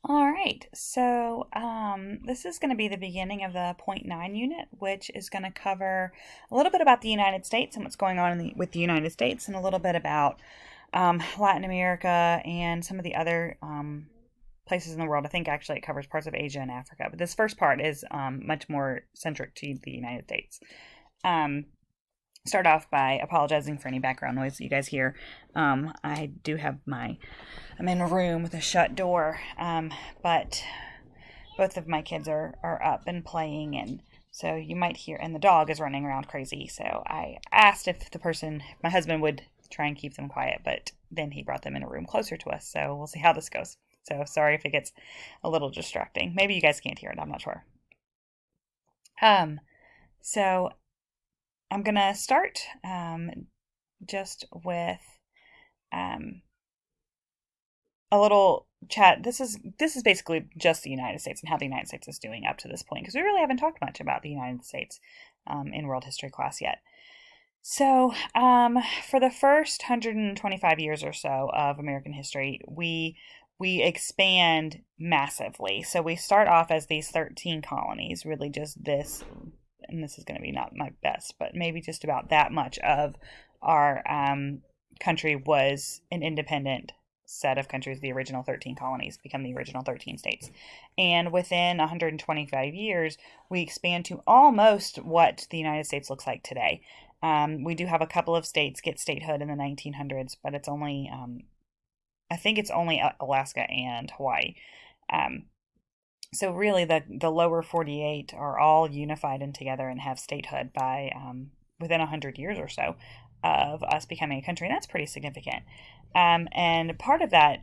All right, so this is going to be the beginning of the point 9 unit, which is going to cover a little bit about the United States and what's going on with the United States, and a little bit about Latin America and some of the other places in the world. I think actually it covers parts of Asia and Africa, but this first part is much more centric to the United States. Um, Start off by apologizing for any background noise that you guys hear. I do have I'm in a room with a shut door, but both of my kids are up and playing, and so you might hear, and the dog is running around crazy. So I asked if my husband would try and keep them quiet, but then he brought them in a room closer to us. So we'll see how this goes. So sorry if it gets a little distracting. Maybe you guys can't hear it. I'm not sure. So I'm gonna start just with a little chat. This is basically just the United States and how the United States is doing up to this point, because we really haven't talked much about the United States in world history class yet. So for the first 125 years or so of American history, we expand massively. So we start off as these 13 colonies, really just this, and this is going to be not my best, but maybe just about that much of our country was an independent set of countries. The original 13 colonies become the original 13 states. And within 125 years, we expand to almost what the United States looks like today. We do have a couple of states get statehood in the 1900s, but it's only, I think it's only Alaska and Hawaii. So really, the lower 48 are all unified and together and have statehood by within 100 years or so of us becoming a country, and that's pretty significant. And part of that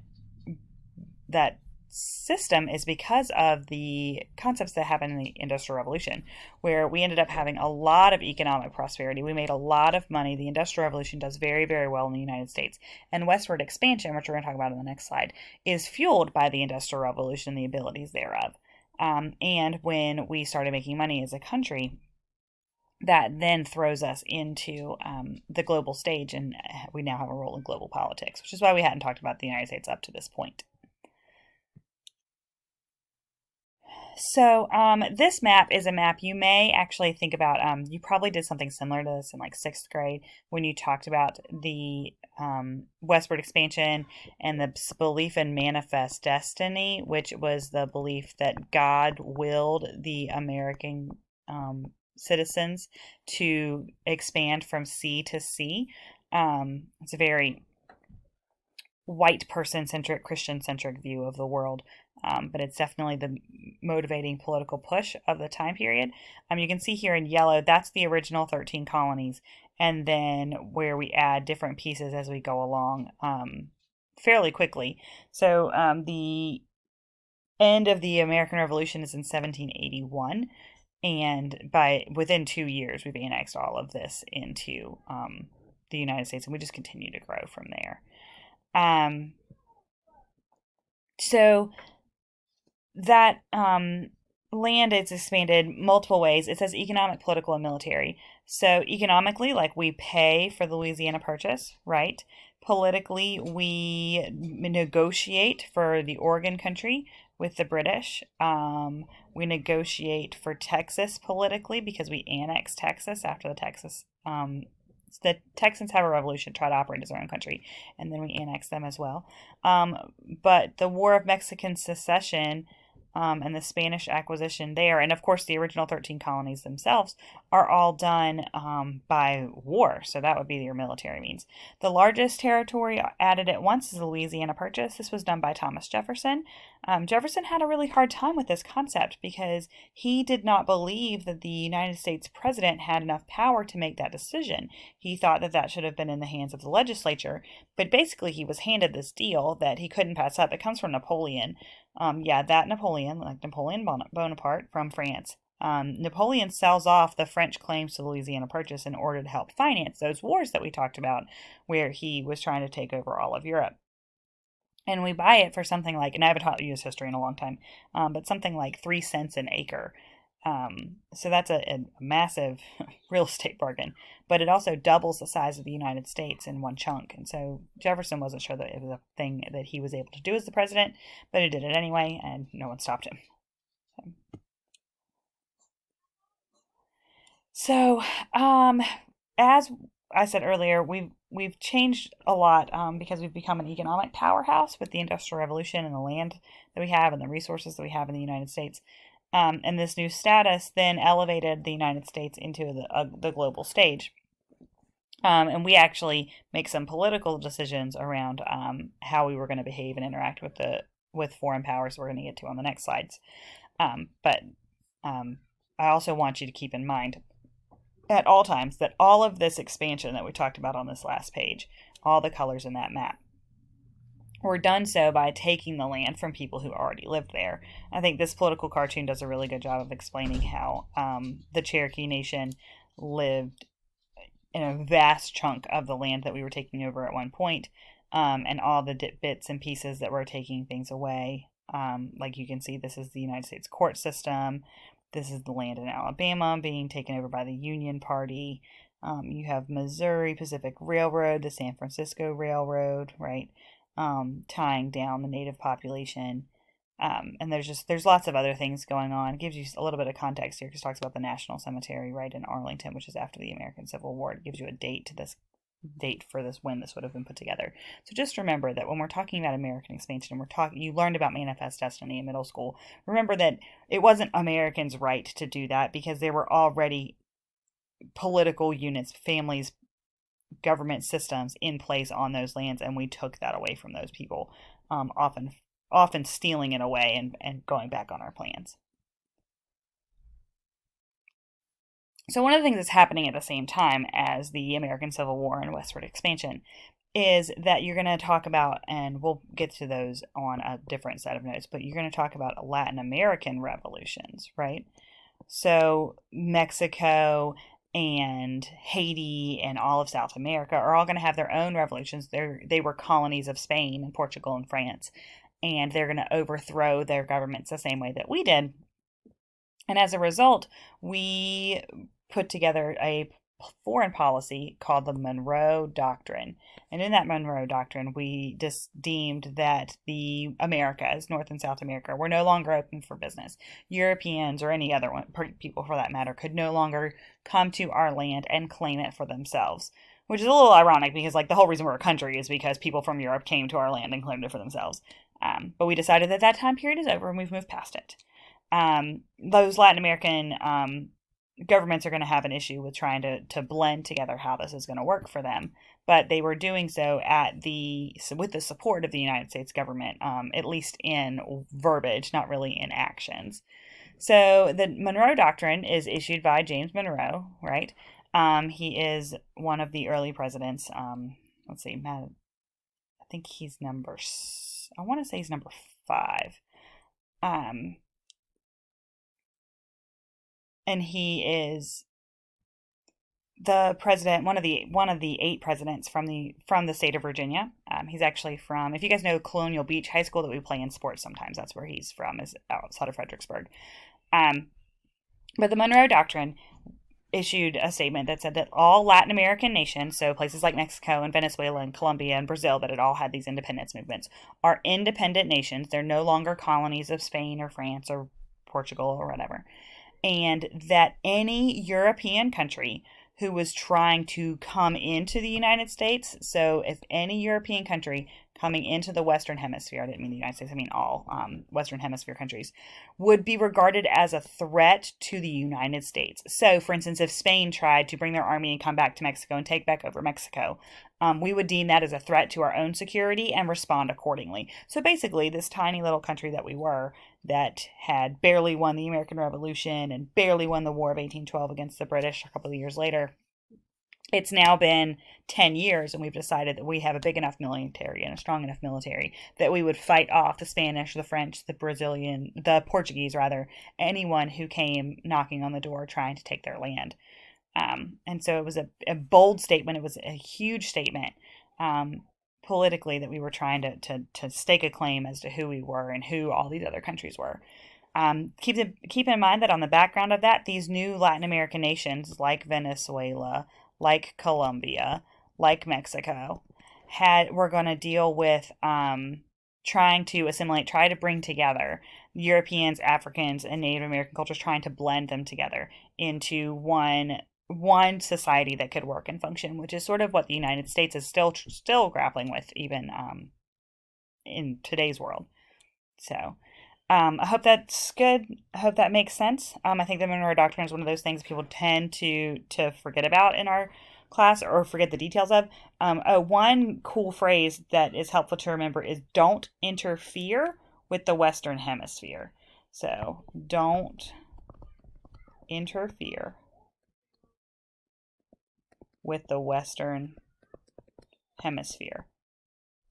system is because of the concepts that happened in the Industrial Revolution, where we ended up having a lot of economic prosperity. We made a lot of money. The Industrial Revolution does very, very well in the United States. And westward expansion, which we're going to talk about in the next slide, is fueled by the Industrial Revolution and the abilities thereof. And when we started making money as a country, that then throws us into the global stage, and we now have a role in global politics, which is why we hadn't talked about the United States up to this point. So this map is a map you may actually think about. You probably did something similar to this in like 6th grade when you talked about the westward expansion and the belief in manifest destiny, which was the belief that God willed the American citizens to expand from sea to sea. It's a very white person centric, Christian centric view of the world, but it's definitely the motivating political push of the time period. You can see here in yellow, that's the original 13 colonies, and then where we add different pieces as we go along fairly quickly. So the end of the American Revolution is in 1781. And within 2 years, we've annexed all of this into the United States, and we just continue to grow from there. So that land is expanded multiple ways. It says economic, political, and military. So economically, like we pay for the Louisiana Purchase, right? Politically, we negotiate for the Oregon Country with the British. We negotiate for Texas politically because we annexed Texas after the Texans have a revolution, try to operate as their own country, and then we annex them as well. But the War of Mexican Secession and the Spanish acquisition there, and of course the original 13 colonies themselves, are all done by war. So that would be your military means. The largest territory added at once is the Louisiana Purchase. This was done by Thomas Jefferson. Jefferson had a really hard time with this concept because he did not believe that the United States president had enough power to make that decision. He thought that should have been in the hands of the legislature, but basically he was handed this deal that he couldn't pass up. It comes from Napoleon. That Napoleon, like Napoleon Bonaparte from France. Napoleon sells off the French claims to the Louisiana Purchase in order to help finance those wars that we talked about, where he was trying to take over all of Europe. And we buy it for something like, and I haven't taught U.S. history in a long time, but something like 3 cents an acre. So that's a massive real estate bargain, but it also doubles the size of the United States in one chunk. And so Jefferson wasn't sure that it was a thing that he was able to do as the president, but he did it anyway, and no one stopped him. So, as I said earlier, we've changed a lot because we've become an economic powerhouse with the Industrial Revolution and the land that we have and the resources that we have in the United States. And this new status then elevated the United States into the global stage. And we actually make some political decisions around how we were going to behave and interact with foreign powers. We're going to get to on the next slides. But I also want you to keep in mind at all times that all of this expansion that we talked about on this last page, all the colors in that map, were done so by taking the land from people who already lived there. I think this political cartoon does a really good job of explaining how the Cherokee Nation lived in a vast chunk of the land that we were taking over at one point, and all the bits and pieces that were taking things away. Like you can see, this is the United States court system. This is the land in Alabama being taken over by the Union Party. You have Missouri Pacific Railroad, the San Francisco Railroad, right, tying down the native population. And there's lots of other things going on. It gives you a little bit of context here because it talks about the National Cemetery, right, in Arlington, which is after the American Civil War. It gives you a date for this when this would have been put together. So just remember that when we're talking about American expansion, you learned about manifest destiny in middle school. Remember that it wasn't Americans' right to do that because there were already political units, families, government systems in place on those lands, and we took that away from those people, often stealing it away and going back on our plans. So one of the things that's happening at the same time as the American Civil War and westward expansion is that you're going to talk about, and we'll get to those on a different set of notes, but you're going to talk about Latin American revolutions, right? So Mexico and Haiti and all of South America are all going to have their own revolutions. They were colonies of Spain and Portugal and France, and they're going to overthrow their governments the same way that we did. And as a result, we put together a foreign policy called the Monroe Doctrine. And in that Monroe Doctrine, we just deemed that the Americas, North and South America, were no longer open for business. Europeans or any other people for that matter could no longer come to our land and claim it for themselves. Which is a little ironic because like the whole reason we're a country is because people from Europe came to our land and claimed it for themselves. But we decided that time period is over and we've moved past it. Those Latin American governments are going to have an issue with trying to blend together how this is going to work for them. But they were doing so with the support of the United States government, at least in verbiage, not really in actions. So the Monroe Doctrine is issued by James Monroe, right? He is one of the early presidents. Let's see, Matt, I think he's I want to say he's number 5. And he is the president, one of the 8 presidents from the state of Virginia. He's actually from, if you guys know Colonial Beach High School that we play in sports sometimes, that's where he's from, is outside of Fredericksburg. But the Monroe Doctrine issued a statement that said that all Latin American nations, so places like Mexico and Venezuela and Colombia and Brazil that had all had these independence movements, are independent nations. They're no longer colonies of Spain or France or Portugal or whatever. And that any European country who was trying to come into the United States, so if any European country coming into the Western Hemisphere, I didn't mean the United States, I mean all Western Hemisphere countries, would be regarded as a threat to the United States. So, for instance, if Spain tried to bring their army and come back to Mexico and take back over Mexico, we would deem that as a threat to our own security and respond accordingly. So basically, this tiny little country that we were, that had barely won the American Revolution and barely won the War of 1812 against the British a couple of years later, it's now been 10 years and we've decided that we have a big enough military and a strong enough military that we would fight off the Spanish, the French, the Portuguese rather, anyone who came knocking on the door trying to take their land. And so it was a bold statement. It was a huge statement politically that we were trying to stake a claim as to who we were and who all these other countries were. Keep in mind that on the background of that, these new Latin American nations like Venezuela, like Colombia, like Mexico, were going to deal with trying to assimilate, try to bring together Europeans, Africans, and Native American cultures, trying to blend them together into one society that could work and function, which is sort of what the United States is still grappling with, even in today's world. So I hope that's good. I hope that makes sense. I think the Monroe Doctrine is one of those things people tend to forget about in our class or forget the details of. One cool phrase that is helpful to remember is don't interfere with the Western Hemisphere. So don't interfere with the Western Hemisphere.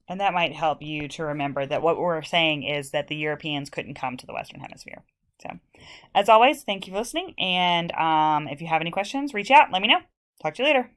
And that might help you to remember that what we're saying is that the Europeans couldn't come to the Western Hemisphere. So, as always, thank you for listening. And if you have any questions, reach out. Let me know. Talk to you later.